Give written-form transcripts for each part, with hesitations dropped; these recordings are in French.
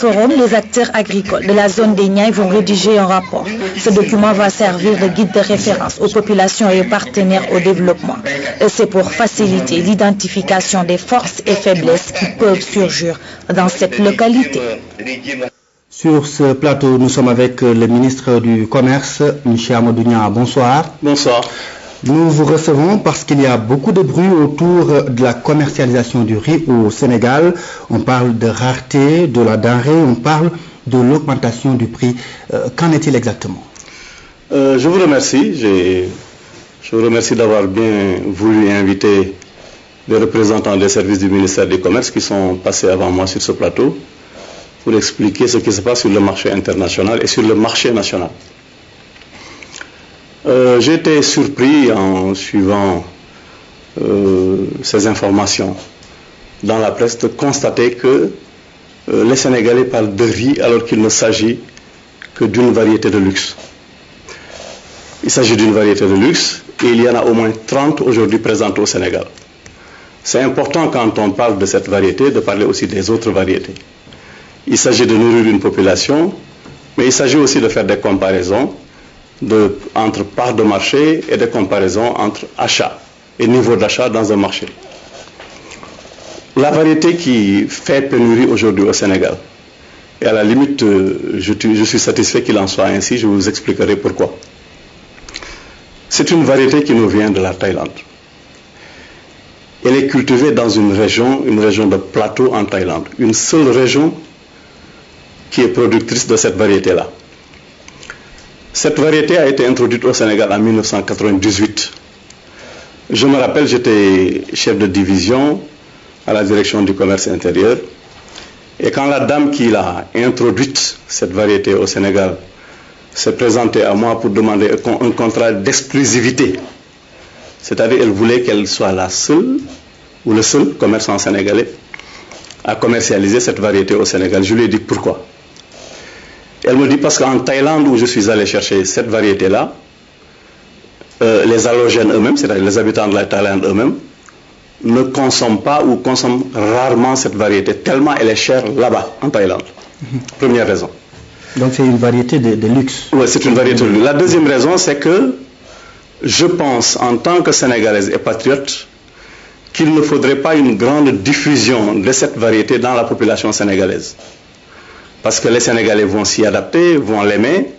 forum, les acteurs agricoles de la zone des Niayes vont rédiger un rapport. Ce document va servir de guide de référence aux populations et aux partenaires au développement. C'est pour faciliter l'identification des forces et faiblesses qui peuvent surgir dans cette localité. Sur ce plateau, nous sommes avec le ministre du Commerce, M. Amadou Niang. Bonsoir. Bonsoir. Nous vous recevons parce qu'il y a beaucoup de bruit autour de la commercialisation du riz au Sénégal. On parle de rareté de la denrée, on parle de l'augmentation du prix. Qu'en est-il exactement? Je vous remercie. Je vous remercie d'avoir bien voulu inviter les représentants des services du ministère du Commerce qui sont passés avant moi sur ce plateau pour expliquer ce qui se passe sur le marché international et sur le marché national. J'ai été surpris en suivant ces informations dans la presse de constater que les Sénégalais parlent de riz alors qu'il ne s'agit que d'une variété de luxe. Il s'agit d'une variété de luxe et il y en a au moins 30 aujourd'hui présentes au Sénégal. C'est important quand on parle de cette variété de parler aussi des autres variétés. Il s'agit de nourrir une population, mais il s'agit aussi de faire des comparaisons entre parts de marché et des comparaisons entre achat et niveau d'achat dans un marché. La variété qui fait pénurie aujourd'hui au Sénégal, et à la limite, je suis satisfait qu'il en soit ainsi, je vous expliquerai pourquoi. C'est une variété qui nous vient de la Thaïlande. Elle est cultivée dans une région de plateau en Thaïlande, une seule région qui est productrice de cette variété-là. Cette variété a été introduite au Sénégal en 1998. Je me rappelle, j'étais chef de division à la direction du commerce intérieur. Et quand la dame qui l'a introduite, cette variété au Sénégal, s'est présentée à moi pour demander un contrat d'exclusivité, c'est-à-dire elle voulait qu'elle soit la seule ou le seul commerçant sénégalais à commercialiser cette variété au Sénégal. Je lui ai dit pourquoi. Elle me dit parce qu'en Thaïlande où je suis allé chercher cette variété-là, les allogènes eux-mêmes, c'est-à-dire les habitants de la Thaïlande eux-mêmes, ne consomment pas ou consomment rarement cette variété, tellement elle est chère là-bas, en Thaïlande. Première raison. Donc c'est une variété de luxe. Oui, c'est une variété de luxe. La deuxième raison, c'est que je pense, en tant que Sénégalaise et patriote, qu'il ne faudrait pas une grande diffusion de cette variété dans la population sénégalaise. Parce que les Sénégalais vont s'y adapter, vont l'aimer,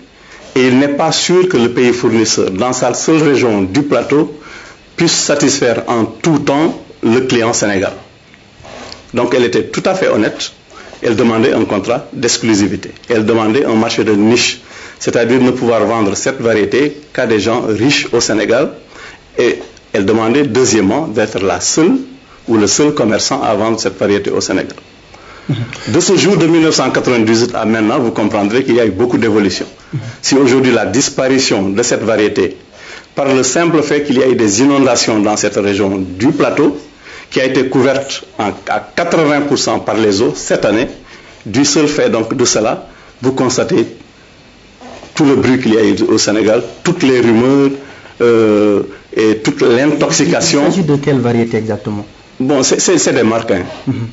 et il n'est pas sûr que le pays fournisseur, dans sa seule région du plateau, puisse satisfaire en tout temps le client sénégalais. Donc elle était tout à fait honnête, elle demandait un contrat d'exclusivité, elle demandait un marché de niche, c'est-à-dire ne pouvoir vendre cette variété qu'à des gens riches au Sénégal, et elle demandait deuxièmement d'être la seule ou le seul commerçant à vendre cette variété au Sénégal. De ce jour de 1998 à maintenant, vous comprendrez qu'il y a eu beaucoup d'évolution. Si aujourd'hui la disparition de cette variété, par le simple fait qu'il y a eu des inondations dans cette région du plateau, qui a été couverte à 80% par les eaux cette année, du seul fait donc de cela, vous constatez tout le bruit qu'il y a eu au Sénégal, toutes les rumeurs et toute l'intoxication. Il s'agit de quelle variété exactement? Bon, c'est des marques. Hein.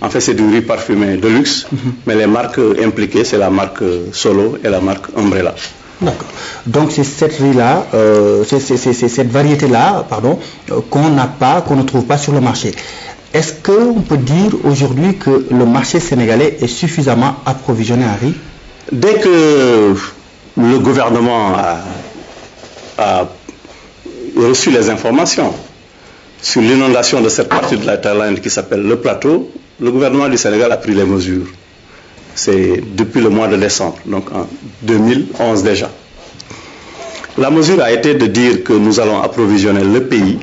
En fait, c'est du riz parfumé de luxe, mais les marques impliquées, c'est la marque Solo et la marque Umbrella. D'accord. Donc c'est cette riz-là, c'est cette variété-là, pardon, qu'on n'a pas, qu'on ne trouve pas sur le marché. Est-ce qu'on peut dire aujourd'hui que le marché sénégalais est suffisamment approvisionné en riz? Dès que le gouvernement a reçu les informations sur l'inondation de cette partie de la Thaïlande qui s'appelle le plateau, le gouvernement du Sénégal a pris les mesures. C'est depuis le mois de décembre, donc en 2011 déjà. La mesure a été de dire que nous allons approvisionner le pays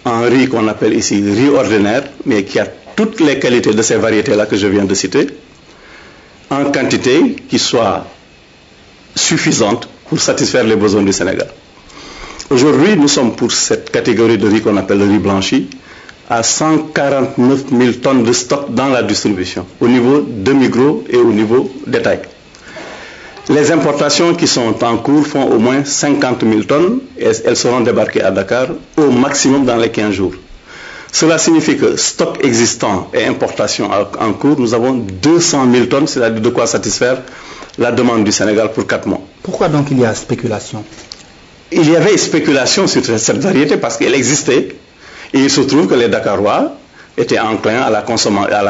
en riz qu'on appelle ici riz ordinaire, mais qui a toutes les qualités de ces variétés-là que je viens de citer, en quantité qui soit suffisante pour satisfaire les besoins du Sénégal. Aujourd'hui, nous sommes pour cette catégorie de riz qu'on appelle le riz blanchi à 149 000 tonnes de stock dans la distribution, au niveau demi-gros et au niveau détail. Les importations qui sont en cours font au moins 50 000 tonnes et elles seront débarquées à Dakar au maximum dans les 15 jours. Cela signifie que stock existant et importation en cours, nous avons 200 000 tonnes, c'est-à-dire de quoi satisfaire la demande du Sénégal pour 4 mois. Pourquoi donc il y a spéculation? Il y avait spéculation sur cette variété parce qu'elle existait. Et il se trouve que les Dakarois étaient enclins à la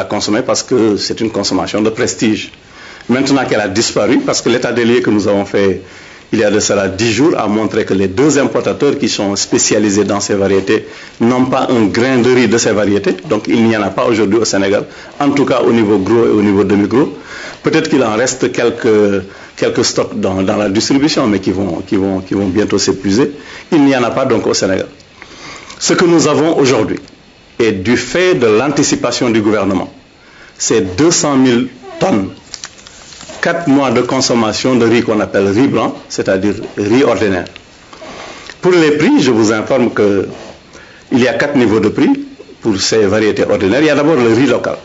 consommer parce que c'est une consommation de prestige. Maintenant qu'elle a disparu, parce que l'état des lieux que nous avons fait il y a de cela 10 jours a montré que les 2 importateurs qui sont spécialisés dans ces variétés n'ont pas un grain de riz de ces variétés. Donc il n'y en a pas aujourd'hui au Sénégal, en tout cas au niveau gros et au niveau demi-gros. Peut-être qu'il en reste quelques stocks dans la distribution, mais qui vont bientôt s'épuiser. Il n'y en a pas donc au Sénégal. Ce que nous avons aujourd'hui, et du fait de l'anticipation du gouvernement, c'est 200 000 tonnes, 4 mois de consommation de riz qu'on appelle riz blanc, c'est-à-dire riz ordinaire. Pour les prix, je vous informe qu'il y a 4 niveaux de prix pour ces variétés ordinaires. Il y a d'abord le riz local,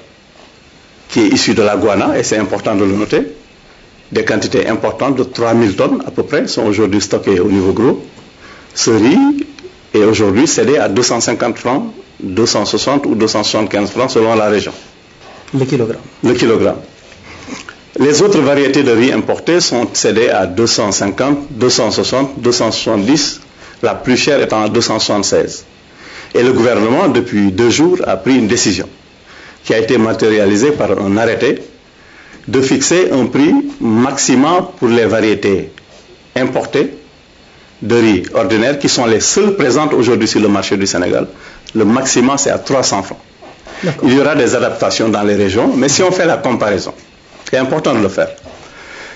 qui est issu de la Guyana, et c'est important de le noter. Des quantités importantes de 3 000 tonnes à peu près sont aujourd'hui stockées au niveau gros. Ce riz est aujourd'hui cédé à 250 francs, 260 ou 275 francs selon la région. Le kilogramme. Le kilogramme. Les autres variétés de riz importées sont cédées à 250, 260, 270, la plus chère étant à 276. Et le gouvernement, depuis 2 jours, a pris une décision qui a été matérialisée par un arrêté de fixer un prix maximum pour les variétés importées de riz ordinaire qui sont les seules présentes aujourd'hui sur le marché du Sénégal. Le maximum, c'est à 300 francs. Il y aura des adaptations dans les régions, mais si on fait la comparaison, c'est important de le faire.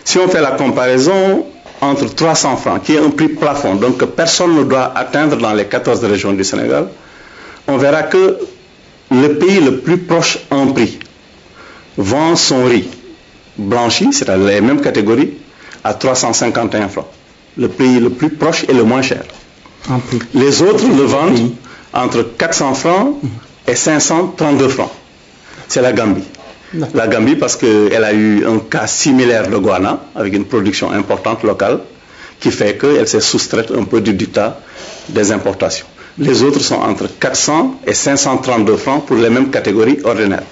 Si on fait la comparaison entre 300 francs, qui est un prix plafond, donc que personne ne doit atteindre dans les 14 régions du Sénégal, on verra que le pays le plus proche en prix vend son riz blanchi, c'est-à-dire les mêmes catégories, à 351 francs. Le pays le plus proche et le moins cher. Les autres le vendent entre 400 francs et 532 francs. C'est la Gambie. La Gambie parce qu'elle a eu un cas similaire de Guyana avec une production importante locale qui fait qu'elle s'est soustraite un peu du dictat des importations. Les autres sont entre 400 et 532 francs pour les mêmes catégories ordinaires.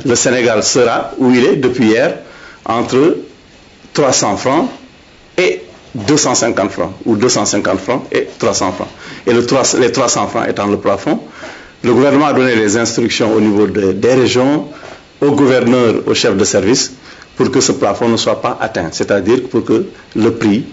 Le Sénégal sera où il est depuis hier entre 300 francs et 250 francs ou 250 francs et 300 francs. Et les 300 francs étant le plafond, le gouvernement a donné des instructions au niveau des régions, au gouverneur, au chef de service, pour que ce plafond ne soit pas atteint, c'est-à-dire pour que le prix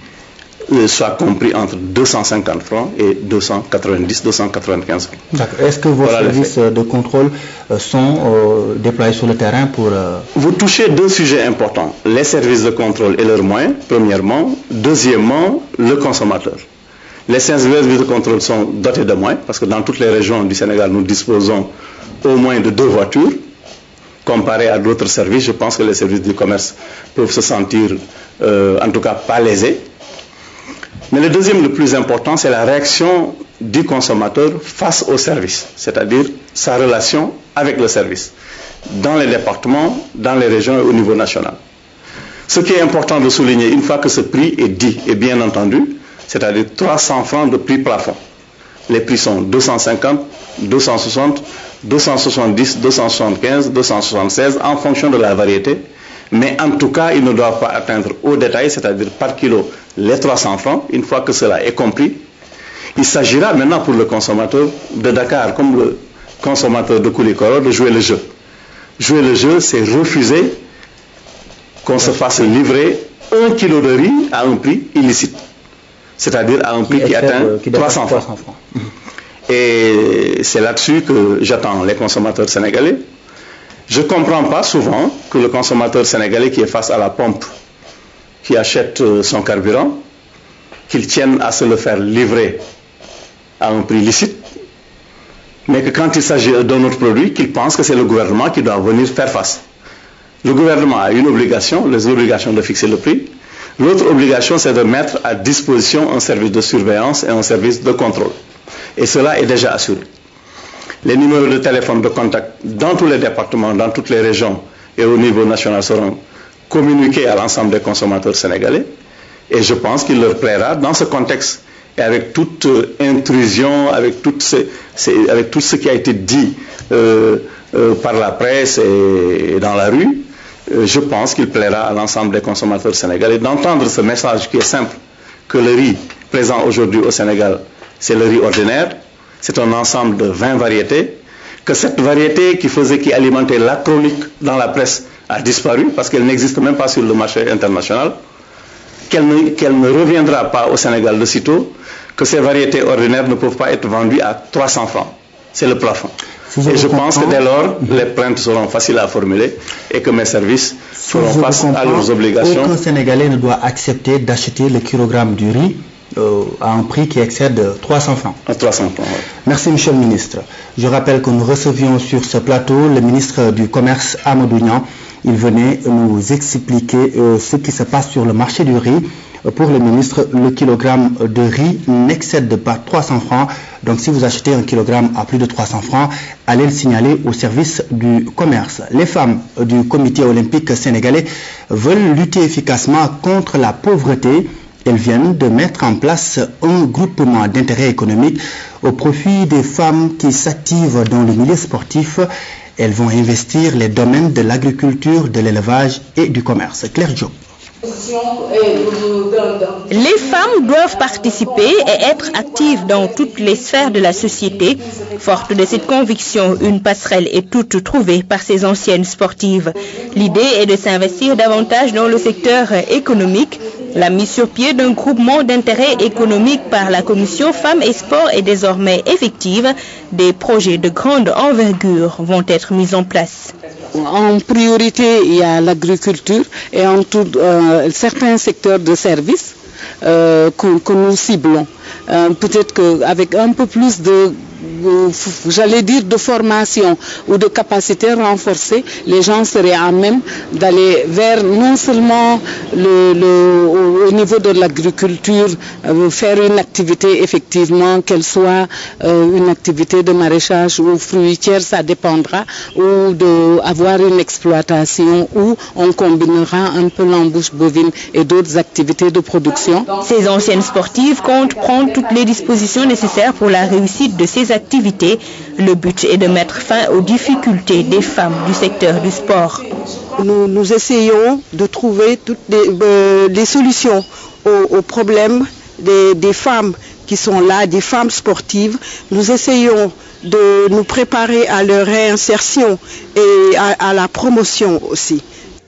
soit compris entre 250 francs et 290, 295 francs. D'accord. Est-ce que vos services de contrôle sont déployés sur le terrain pour... Vous touchez 2 sujets importants. Les services de contrôle et leurs moyens, premièrement. Deuxièmement, le consommateur. Les services de contrôle sont dotés de moyens, parce que dans toutes les régions du Sénégal, nous disposons au moins de 2 voitures. Comparé à d'autres services, je pense que les services du commerce peuvent se sentir, en tout cas, pas lésés. Mais le deuxième, le plus important, c'est la réaction du consommateur face au service, c'est-à-dire sa relation avec le service, dans les départements, dans les régions et au niveau national. Ce qui est important de souligner, une fois que ce prix est dit et bien entendu, c'est-à-dire 300 francs de prix plafond. Les prix sont 250, 260, 270, 275, 276 en fonction de la variété. Mais en tout cas, ils ne doivent pas atteindre au détail, c'est-à-dire par kilo, les 300 francs. Une fois que cela est compris, il s'agira maintenant pour le consommateur de Dakar, comme le consommateur de Koulikoro, de jouer le jeu. Jouer le jeu, c'est refuser qu'on se fasse livrer 1 kilo de riz à un prix illicite. C'est-à-dire à un prix qui atteint 300 francs. Et c'est là-dessus que j'attends les consommateurs sénégalais. Je ne comprends pas souvent que le consommateur sénégalais qui est face à la pompe, qui achète son carburant, qu'il tienne à se le faire livrer à un prix licite, mais que quand il s'agit d'un autre produit, qu'il pense que c'est le gouvernement qui doit venir faire face. Le gouvernement a une obligation, l'obligation de fixer le prix. L'autre obligation, c'est de mettre à disposition un service de surveillance et un service de contrôle. Et cela est déjà assuré. Les numéros de téléphone de contact dans tous les départements, dans toutes les régions et au niveau national seront communiqués à l'ensemble des consommateurs sénégalais. Et je pense qu'il leur plaira, dans ce contexte et avec toute intrusion, avec tout ce qui a été dit par la presse et dans la rue, je pense qu'il plaira à l'ensemble des consommateurs sénégalais d'entendre ce message qui est simple, que le riz présent aujourd'hui au Sénégal, c'est le riz ordinaire, c'est un ensemble de 20 variétés, que cette variété qui alimentait la chronique dans la presse a disparu parce qu'elle n'existe même pas sur le marché international, qu'elle ne reviendra pas au Sénégal de sitôt, que ces variétés ordinaires ne peuvent pas être vendues à 300 francs. C'est le plafond. Et je pense que dès lors, les plaintes seront faciles à formuler et que mes services feront face à leurs obligations. Aucun Sénégalais ne doit accepter d'acheter le kilogramme du riz à un prix qui excède 300 francs. À 300 francs, oui. Merci, Monsieur le Ministre. Je rappelle que nous recevions sur ce plateau le ministre du Commerce, Amadou Niang. Il venait nous expliquer ce qui se passe sur le marché du riz. Pour le ministre, le kilogramme de riz n'excède pas 300 francs. Donc si vous achetez un kilogramme à plus de 300 francs, allez le signaler au service du commerce. Les femmes du comité olympique sénégalais veulent lutter efficacement contre la pauvreté. Elles viennent de mettre en place un groupement d'intérêt économique au profit des femmes qui s'activent dans le milieu sportif. Elles vont investir les domaines de l'agriculture, de l'élevage et du commerce. Claire Diop. Les femmes doivent participer et être actives dans toutes les sphères de la société. Forte de cette conviction, une passerelle est toute trouvée par ces anciennes sportives. L'idée est de s'investir davantage dans le secteur économique. La mise sur pied d'un groupement d'intérêt économique par la Commission Femmes et Sport est désormais effective. Des projets de grande envergure vont être mis en place. En priorité, il y a l'agriculture et en tout, certains secteurs de services que nous ciblons. Peut-être qu'avec un peu plus de formation ou de capacité renforcée, les gens seraient à même d'aller vers non seulement au niveau de l'agriculture, faire une activité effectivement, qu'elle soit une activité de maraîchage ou fruitière, ça dépendra, ou d'avoir une exploitation où on combinera un peu l'embouche bovine et d'autres activités de production. Ces anciennes sportives comptent prendre toutes les dispositions nécessaires pour la réussite de ces activités. Le but est de mettre fin aux difficultés des femmes du secteur du sport. Nous essayons de trouver toutes les solutions aux problèmes des femmes qui sont là, des femmes sportives. Nous essayons de nous préparer à leur réinsertion et à la promotion aussi.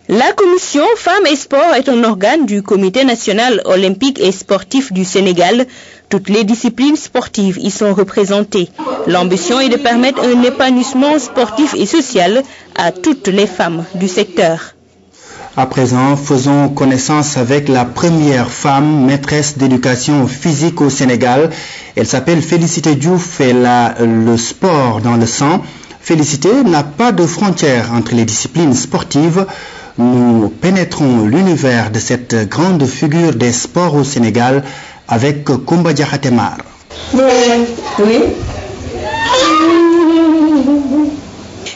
La commission Femmes et Sport est un organe du Comité national olympique et sportif du Sénégal. Toutes les disciplines sportives y sont représentées. L'ambition est de permettre un épanouissement sportif et social à toutes les femmes du secteur. À présent, faisons connaissance avec la première femme maîtresse d'éducation physique au Sénégal. Elle s'appelle Félicité Diouf. Elle a le sport dans le sang. Félicité n'a pas de frontières entre les disciplines sportives. Nous pénétrons l'univers de cette grande figure des sports au Sénégal avec Koumba Diakhaté-Mar. Oui.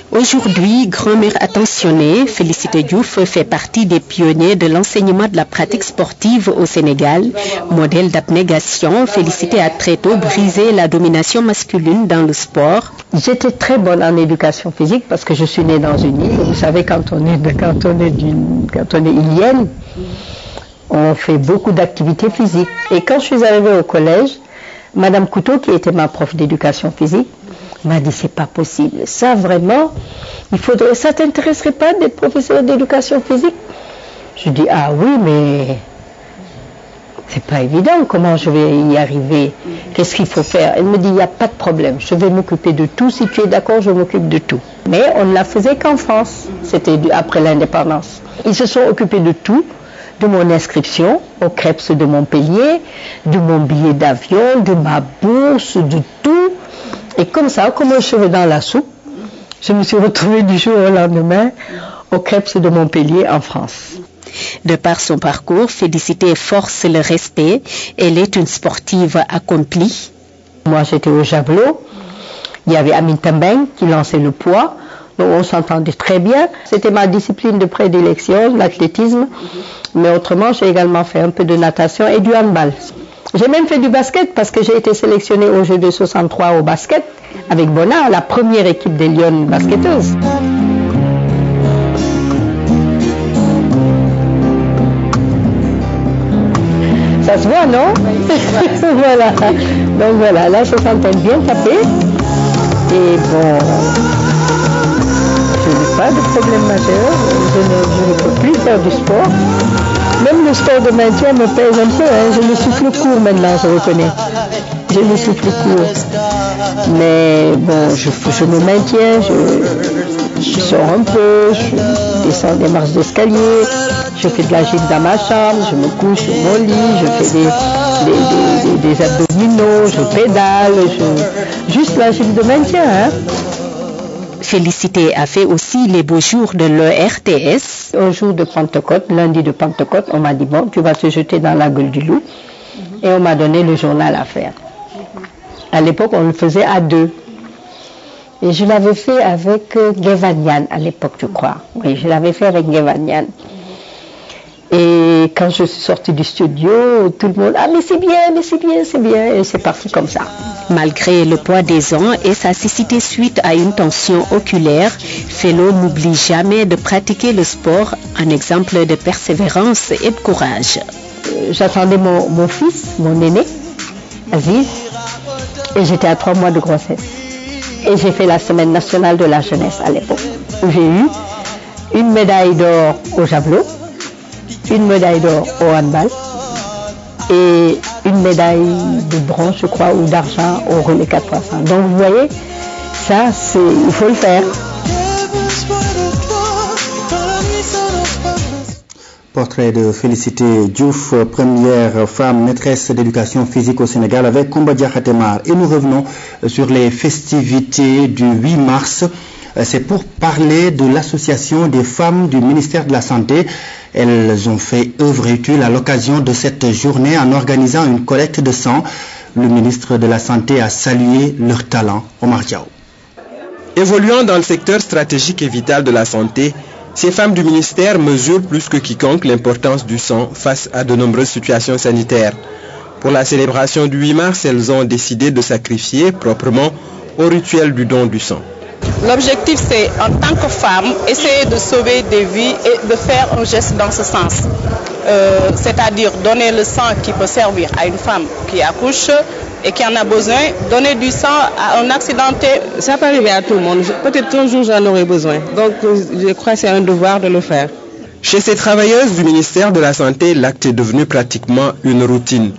Aujourd'hui, grand-mère attentionnée, Félicité Diouf fait partie des pionniers de l'enseignement de la pratique sportive au Sénégal. Modèle d'abnégation, Félicité a très tôt brisé la domination masculine dans le sport. J'étais très bonne en éducation physique parce que je suis née dans une île. Vous savez, quand on est ilienne, on fait beaucoup d'activités physiques. Et quand je suis arrivée au collège, Madame Couteau, qui était ma prof d'éducation physique, m'a dit c'est pas possible. Ça vraiment, ça t'intéresserait pas d'être professeur d'éducation physique? Je dis ah oui, mais c'est pas évident. Comment je vais y arriver? Qu'est-ce qu'il faut faire? Elle me dit il n'y a pas de problème. Je vais m'occuper de tout. Si tu es d'accord, je m'occupe de tout. Mais on ne la faisait qu'en France. C'était après l'indépendance. Ils se sont occupés de tout. De mon inscription au CREPS de Montpellier, de mon billet d'avion, de ma bourse, de tout. Et comme ça, comme un cheveu dans la soupe, je me suis retrouvée du jour au lendemain au CREPS de Montpellier en France. De par son parcours, Félicité force le respect. Elle est une sportive accomplie. Moi, j'étais au javelot. Il y avait Amine Tembeng qui lançait le poids. Donc, on s'entendait très bien. C'était ma discipline de prédilection, l'athlétisme. Mais autrement, j'ai également fait un peu de natation et du handball. J'ai même fait du basket parce que j'ai été sélectionnée aux Jeux de 63 au basket avec Bona, la première équipe des Lyon basketteuses. Ça se voit, non? Voilà. Donc voilà, là, je s'entend bien taper. Et bon, je n'ai pas de problème majeur. Je ne peux plus faire du sport. Même le sport de maintien me pèse un peu. Hein. Je me souffle court maintenant, je reconnais. Je me souffle court. Mais bon, je me maintiens. Je sors un peu. Je descends des marches d'escalier. Je fais de la gym dans ma chambre. Je me couche sur mon lit. Je fais des abdominaux. Je pédale. Juste la gym de maintien. Hein. Félicité a fait aussi les beaux jours de l'ERTS. Au jour de Pentecôte, lundi de Pentecôte, on m'a dit, bon, tu vas te jeter dans la gueule du loup. Et on m'a donné le journal à faire. À l'époque, on le faisait à deux. Et je l'avais fait avec Guévanian à l'époque, je crois. Oui, je l'avais fait avec Guévanian. Et quand je suis sortie du studio, tout le monde, ah mais c'est bien, mais c'est bien, c'est bien. Et c'est parti comme ça. Malgré le poids des ans et sa cécité suite à une tension oculaire, Fellow n'oublie jamais de pratiquer le sport, un exemple de persévérance et de courage. J'attendais mon fils, mon aîné, Aziz, et j'étais à 3 mois de grossesse. Et j'ai fait la semaine nationale de la jeunesse à l'époque, où j'ai eu une médaille d'or au javelot, une médaille d'or au handball et une médaille de bronze, je crois, ou d'argent au relais 4x100. Donc vous voyez, ça, il faut le faire. Portrait de Félicité Diouf, première femme maîtresse d'éducation physique au Sénégal avec Koumba Diakhaté-Mar. Et nous revenons sur les festivités du 8 mars. C'est pour parler de l'association des femmes du ministère de la Santé. Elles ont fait œuvre utile à l'occasion de cette journée en organisant une collecte de sang. Le ministre de la Santé a salué leur talent. Omar Diaw. Évoluant dans le secteur stratégique et vital de la santé, ces femmes du ministère mesurent plus que quiconque l'importance du sang face à de nombreuses situations sanitaires. Pour la célébration du 8 mars, elles ont décidé de sacrifier proprement au rituel du don du sang. L'objectif, c'est, en tant que femme, essayer de sauver des vies et de faire un geste dans ce sens. C'est-à-dire donner le sang qui peut servir à une femme qui accouche et qui en a besoin, donner du sang à un accidenté. Ça peut arriver à tout le monde. Peut-être un jour j'en aurai besoin. Donc je crois que c'est un devoir de le faire. Chez ces travailleuses du ministère de la Santé, l'acte est devenu pratiquement une routine.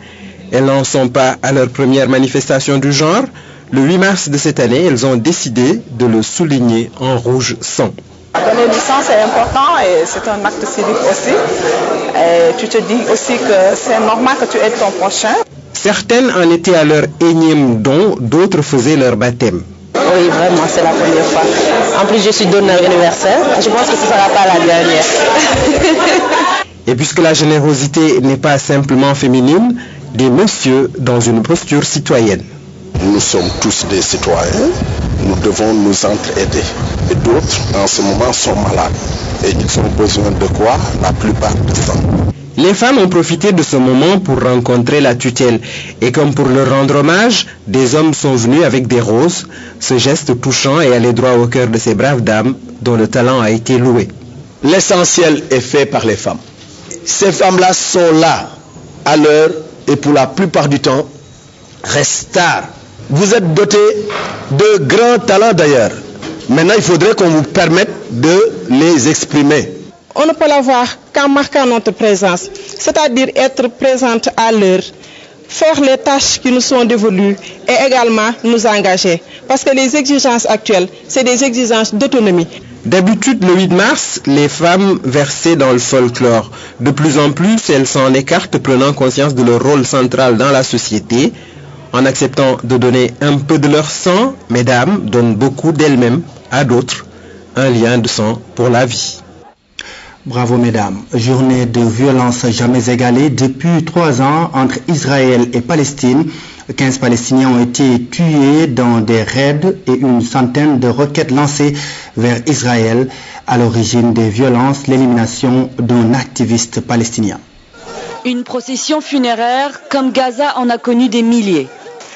Elles n'en sont pas à leur première manifestation du genre. Le 8 mars de cette année, elles ont décidé de le souligner en rouge sang. Donner du sang, c'est important et c'est un acte civique aussi. Et tu te dis aussi que c'est normal que tu aides ton prochain. Certaines en étaient à leur énième don, d'autres faisaient leur baptême. Oui, vraiment, c'est la première fois. En plus, je suis donneur universel. Je pense que ce ne sera pas la dernière. Et puisque la générosité n'est pas simplement féminine, des messieurs dans une posture citoyenne. Nous sommes tous des citoyens, nous devons nous entraider. Et d'autres, en ce moment, sont malades. Et ils ont besoin de quoi? La plupart de sang. Les femmes ont profité de ce moment pour rencontrer la tutelle. Et comme pour leur rendre hommage, des hommes sont venus avec des roses. Ce geste touchant est allé droit au cœur de ces braves dames dont le talent a été loué. L'essentiel est fait par les femmes. Ces femmes-là sont là à l'heure et pour la plupart du temps restent tard. Vous êtes dotés de grands talents d'ailleurs. Maintenant, il faudrait qu'on vous permette de les exprimer. On ne peut l'avoir qu'en marquant notre présence, c'est-à-dire être présente à l'heure, faire les tâches qui nous sont dévolues et également nous engager. Parce que les exigences actuelles, c'est des exigences d'autonomie. D'habitude, le 8 mars, les femmes versaient dans le folklore. De plus en plus, elles s'en écartent, prenant conscience de leur rôle central dans la société. En acceptant de donner un peu de leur sang, mesdames donnent beaucoup d'elles-mêmes à d'autres, un lien de sang pour la vie. Bravo mesdames. Journée de violence jamais égalée depuis 3 ans entre Israël et Palestine. 15 Palestiniens ont été tués dans des raids et une centaine de roquettes lancées vers Israël. À l'origine des violences, l'élimination d'un activiste palestinien. Une procession funéraire comme Gaza en a connu des milliers.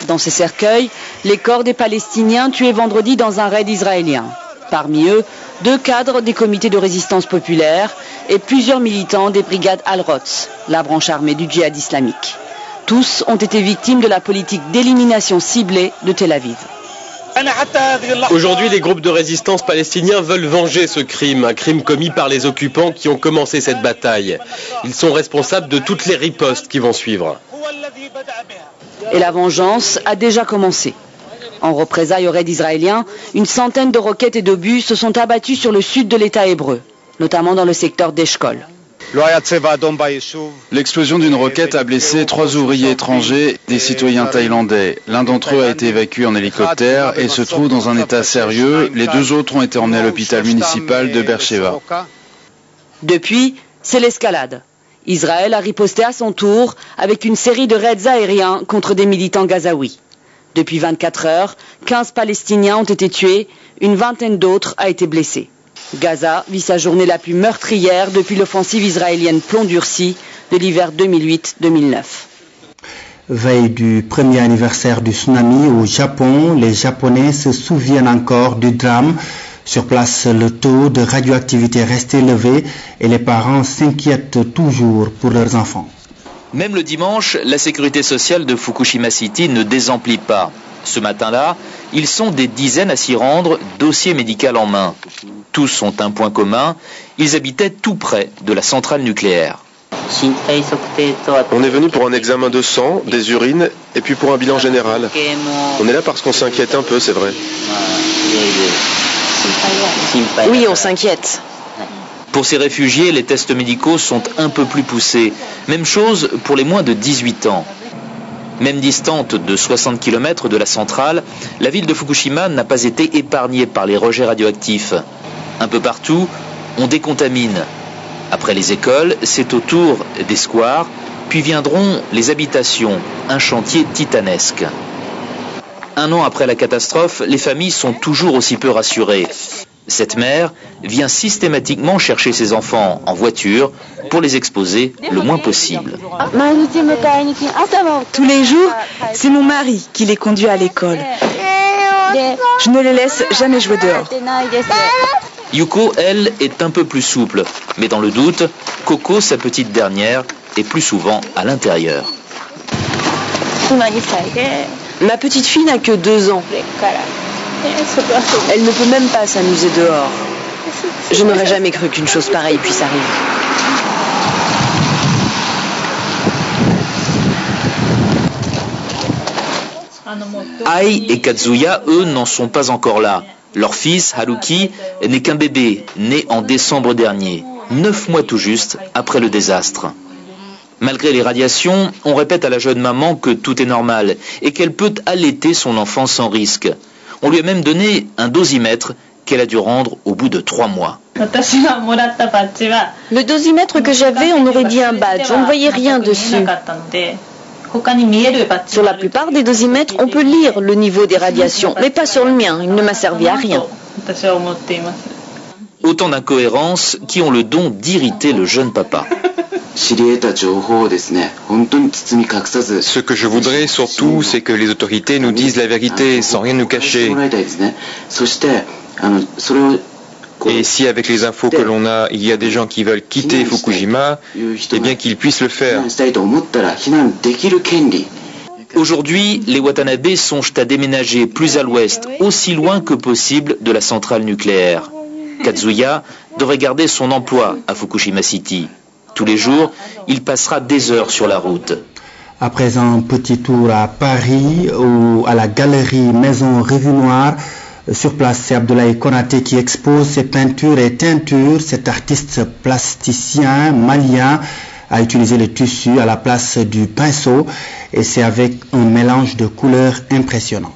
Dans ces cercueils, les corps des Palestiniens tués vendredi dans un raid israélien. Parmi eux, 2 cadres des comités de résistance populaire et plusieurs militants des brigades Al-Rots, la branche armée du djihad islamique. Tous ont été victimes de la politique d'élimination ciblée de Tel Aviv. Aujourd'hui, les groupes de résistance palestiniens veulent venger ce crime, un crime commis par les occupants qui ont commencé cette bataille. Ils sont responsables de toutes les ripostes qui vont suivre. Et la vengeance a déjà commencé. En représailles au raid israélien, une centaine de roquettes et d'obus se sont abattus sur le sud de l'État hébreu, notamment dans le secteur d'Eshkol. L'explosion d'une roquette a blessé 3 ouvriers étrangers, des citoyens thaïlandais. L'un d'entre eux a été évacué en hélicoptère et se trouve dans un état sérieux. Les 2 autres ont été emmenés à l'hôpital municipal de Beersheba. Depuis, c'est l'escalade. Israël a riposté à son tour avec une série de raids aériens contre des militants gazaouis. Depuis 24 heures, 15 Palestiniens ont été tués, une vingtaine d'autres a été blessée. Gaza vit sa journée la plus meurtrière depuis l'offensive israélienne plomb durci de l'hiver 2008-2009. Veille du premier anniversaire du tsunami au Japon, les Japonais se souviennent encore du drame. Sur place, le taux de radioactivité reste élevé et les parents s'inquiètent toujours pour leurs enfants. Même le dimanche, la sécurité sociale de Fukushima City ne désemplit pas. Ce matin-là, ils sont des dizaines à s'y rendre, dossier médical en main. Tous ont un point commun, ils habitaient tout près de la centrale nucléaire. On est venu pour un examen de sang, des urines et puis pour un bilan général. On est là parce qu'on s'inquiète un peu, c'est vrai. Oui, on s'inquiète. Pour ces réfugiés, les tests médicaux sont un peu plus poussés. Même chose pour les moins de 18 ans. Même distante de 60 km de la centrale, la ville de Fukushima n'a pas été épargnée par les rejets radioactifs. Un peu partout, on décontamine. Après les écoles, c'est au tour des squares, puis viendront les habitations, un chantier titanesque. 1 an après la catastrophe, les familles sont toujours aussi peu rassurées. Cette mère vient systématiquement chercher ses enfants en voiture pour les exposer le moins possible. Tous les jours, c'est mon mari qui les conduit à l'école. Je ne les laisse jamais jouer dehors. Yuko, elle, est un peu plus souple. Mais dans le doute, Coco, sa petite dernière, est plus souvent à l'intérieur. Ma petite fille n'a que 2 ans. Elle ne peut même pas s'amuser dehors. Je n'aurais jamais cru qu'une chose pareille puisse arriver. Ai et Kazuya, eux, n'en sont pas encore là. Leur fils, Haruki, n'est qu'un bébé, né en décembre dernier, 9 mois tout juste après le désastre. Malgré les radiations, on répète à la jeune maman que tout est normal et qu'elle peut allaiter son enfant sans risque. On lui a même donné un dosimètre qu'elle a dû rendre au bout de 3 mois. Le dosimètre que j'avais, on aurait dit un badge, on ne voyait rien dessus. Sur la plupart des dosimètres, on peut lire le niveau des radiations, mais pas sur le mien, il ne m'a servi à rien. Autant d'incohérences qui ont le don d'irriter le jeune papa. Ce que je voudrais surtout, c'est que les autorités nous disent la vérité sans rien nous cacher. Et si avec les infos que l'on a, il y a des gens qui veulent quitter Fukushima, eh bien qu'ils puissent le faire. Aujourd'hui, les Watanabe songent à déménager plus à l'ouest, aussi loin que possible de la centrale nucléaire. Kazuya devrait garder son emploi à Fukushima City. Tous les jours, il passera des heures sur la route. Après un petit tour à Paris, ou à la galerie Maison Revue Noire, sur place, c'est Abdoulaye Konaté qui expose ses peintures et teintures. Cet artiste plasticien malien a utilisé le tissu à la place du pinceau et c'est avec un mélange de couleurs impressionnant.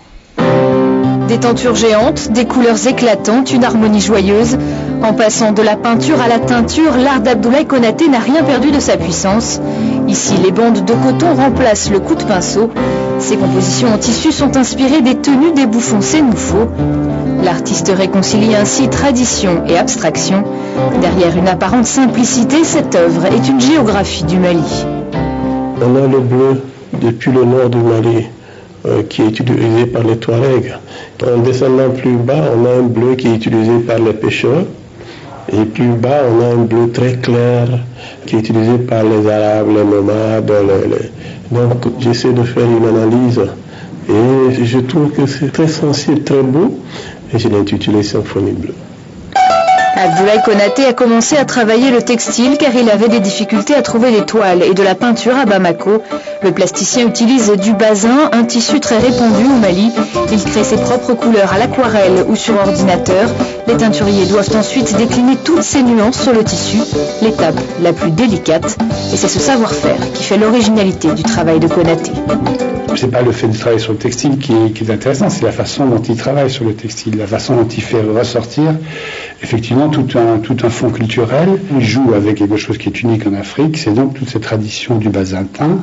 Des tentures géantes, des couleurs éclatantes, une harmonie joyeuse. En passant de la peinture à la teinture, l'art d'Abdoulaye Konaté n'a rien perdu de sa puissance. Ici, les bandes de coton remplacent le coup de pinceau. Ses compositions en tissu sont inspirées des tenues des bouffons sénoufos. L'artiste réconcilie ainsi tradition et abstraction. Derrière une apparente simplicité, cette œuvre est une géographie du Mali. On a le bleu depuis le nord du Mali qui est utilisé par les Touaregs. En descendant plus bas, on a un bleu qui est utilisé par les pêcheurs. Et plus bas, on a un bleu très clair qui est utilisé par les Arabes, les nomades. Donc j'essaie de faire une analyse et je trouve que c'est très sensible, très beau. Et je l'ai intitulé Symphonie bleue. Abdoulaye Konaté a commencé à travailler le textile car il avait des difficultés à trouver des toiles et de la peinture à Bamako. Le plasticien utilise du basin, un tissu très répandu au Mali. Il crée ses propres couleurs à l'aquarelle ou sur ordinateur. Les teinturiers doivent ensuite décliner toutes ces nuances sur le tissu, l'étape la plus délicate. Et c'est ce savoir-faire qui fait l'originalité du travail de Konaté. C'est pas le fait de travailler sur le textile qui est intéressant, c'est la façon dont il travaille sur le textile, la façon dont il fait ressortir effectivement tout un fond culturel. Il joue avec quelque chose qui est unique en Afrique, c'est donc toute cette tradition du basantin,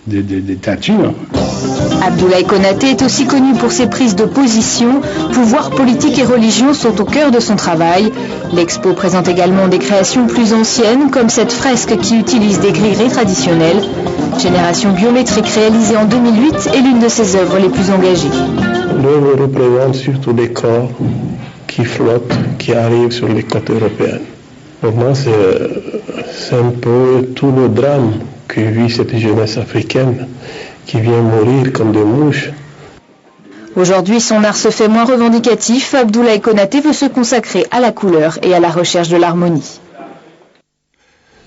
des teintures. Abdoulaye Konaté est aussi connu pour ses prises de position. Pouvoir politique et religion sont au cœur de son travail. L'expo présente également des créations plus anciennes, comme cette fresque qui utilise des grilleries traditionnelles. Génération biométrique réalisée en 2008 est l'une de ses œuvres les plus engagées. L'œuvre représente surtout des corps qui flottent, qui arrivent sur les côtes européennes. Pour moi, c'est un peu tout le drame que vit cette jeunesse africaine qui vient mourir comme des mouches. Aujourd'hui, son art se fait moins revendicatif. Abdoulaye Konaté veut se consacrer à la couleur et à la recherche de l'harmonie.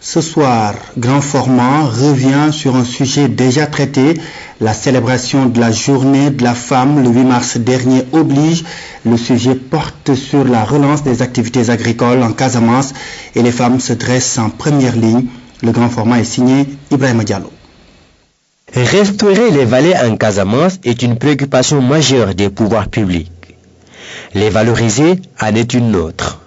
Ce soir, Grand Format revient sur un sujet déjà traité. La célébration de la journée de la femme le 8 mars dernier oblige. Le sujet porte sur la relance des activités agricoles en Casamance et les femmes se dressent en première ligne. Le Grand Format est signé Ibrahima Diallo. Restaurer les vallées en Casamance est une préoccupation majeure des pouvoirs publics. Les valoriser en est une autre.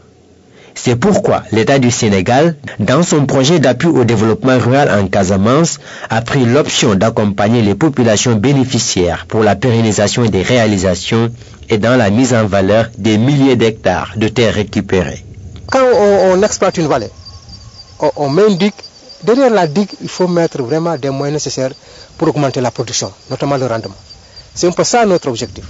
C'est pourquoi l'État du Sénégal, dans son projet d'appui au développement rural en Casamance, a pris l'option d'accompagner les populations bénéficiaires pour la pérennisation des réalisations et dans la mise en valeur des milliers d'hectares de terres récupérées. Quand on exploite une vallée, on met une digue. Derrière la digue, il faut mettre vraiment des moyens nécessaires pour augmenter la production, notamment le rendement. C'est un peu ça notre objectif.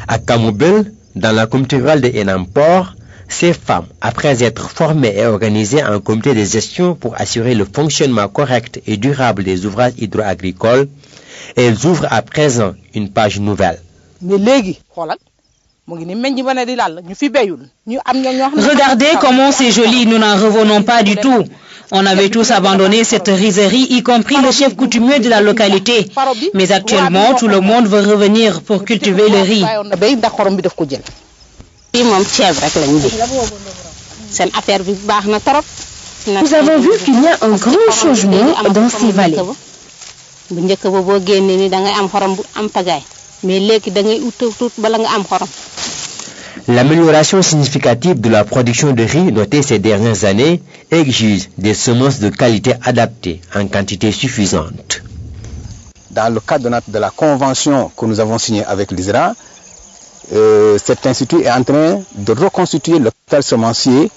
À Kamoubel, dans la communauté rurale de Enampor, ces femmes, après être formées et organisées en comité de gestion pour assurer le fonctionnement correct et durable des ouvrages hydro-agricoles, elles ouvrent à présent une page nouvelle. Regardez comment c'est joli, nous n'en revenons pas du tout. On avait tous abandonné cette rizerie, y compris le chef coutumier de la localité. Mais actuellement, tout le monde veut revenir pour cultiver le riz. Nous avons vu qu'il y a un grand changement dans ces vallées. L'amélioration significative de la production de riz notée ces dernières années exige des semences de qualité adaptées en quantité suffisante. Dans le cadre de la convention que nous avons signée avec l'ISRA, cet institut est en train de reconstituer le capital semencier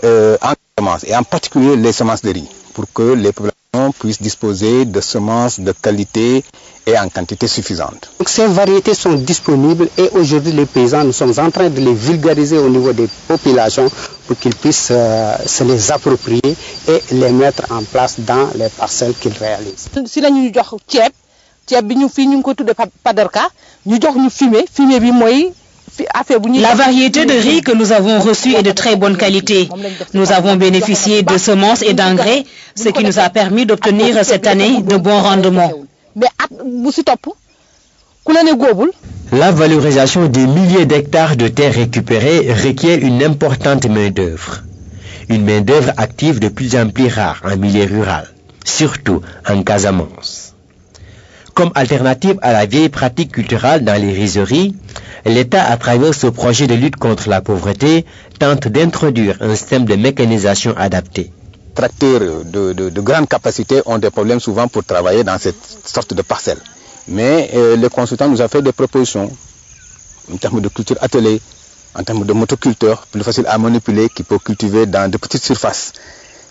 en semences, et en particulier les semences de riz, pour que les populations puissent disposer de semences de qualité et en quantité suffisante. Donc ces variétés sont disponibles et aujourd'hui les paysans, nous sommes en train de les vulgariser au niveau des populations pour qu'ils puissent se les approprier et les mettre en place dans les parcelles qu'ils réalisent. La variété de riz que nous avons reçue est de très bonne qualité. Nous avons bénéficié de semences et d'engrais, ce qui nous a permis d'obtenir cette année de bons rendements. La valorisation des milliers d'hectares de terres récupérées requiert une importante main-d'œuvre. Une main-d'œuvre active de plus en plus rare en milieu rural, surtout en Casamance. Comme alternative à la vieille pratique culturelle dans les rizeries, l'État, à travers ce projet de lutte contre la pauvreté, tente d'introduire un système de mécanisation adapté. Tracteurs de grande capacité ont des problèmes souvent pour travailler dans cette sorte de parcelle. Mais les consultants nous ont fait des propositions en termes de culture atelier, en termes de motoculteurs plus facile à manipuler, qui peuvent cultiver dans de petites surfaces.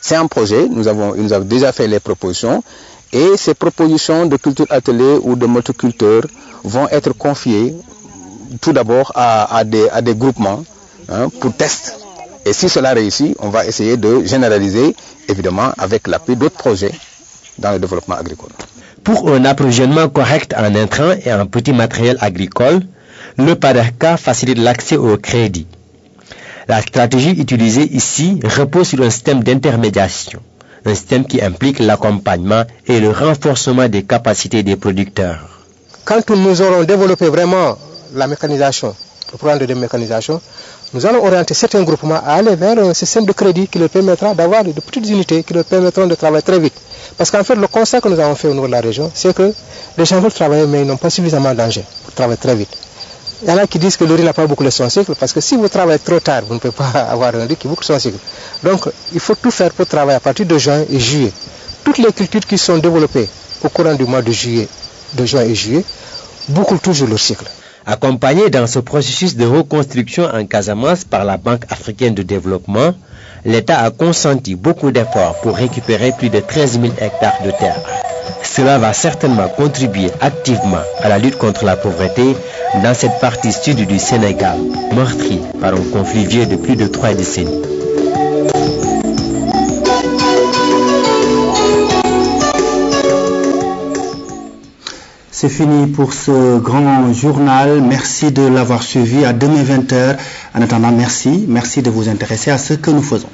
C'est un projet, il nous a déjà fait les propositions, et ces propositions de culture atelier ou de motoculteurs vont être confiées tout d'abord à des groupements pour test. Et si cela réussit, on va essayer de généraliser, évidemment, avec l'appui d'autres projets dans le développement agricole. Pour un approvisionnement correct en intrants et en petits matériels agricoles, le PADERCA facilite l'accès au crédit. La stratégie utilisée ici repose sur un système d'intermédiation, un système qui implique l'accompagnement et le renforcement des capacités des producteurs. Quand nous aurons développé vraiment la mécanisation, le programme de mécanisation, nous allons orienter certains groupements à aller vers un système de crédit qui leur permettra d'avoir de petites unités qui leur permettront de travailler très vite. Parce qu'en fait, le constat que nous avons fait au niveau de la région, c'est que les gens veulent travailler, mais ils n'ont pas suffisamment d'engins pour travailler très vite. Il y en a qui disent que le riz n'a pas bouclé son cycle, parce que si vous travaillez trop tard, vous ne pouvez pas avoir un riz qui boucle son cycle. Donc, il faut tout faire pour travailler à partir de juin et juillet. Toutes les cultures qui sont développées au courant du mois de juin et juillet, bouclent toujours leur cycle. Accompagné dans ce processus de reconstruction en Casamance par la Banque africaine de développement, l'État a consenti beaucoup d'efforts pour récupérer plus de 13 000 hectares de terre. Cela va certainement contribuer activement à la lutte contre la pauvreté dans cette partie sud du Sénégal, meurtrie par un conflit vieux de plus de 3 décennies. C'est fini pour ce grand journal. Merci de l'avoir suivi. À demain 20h. En attendant, merci de vous intéresser à ce que nous faisons.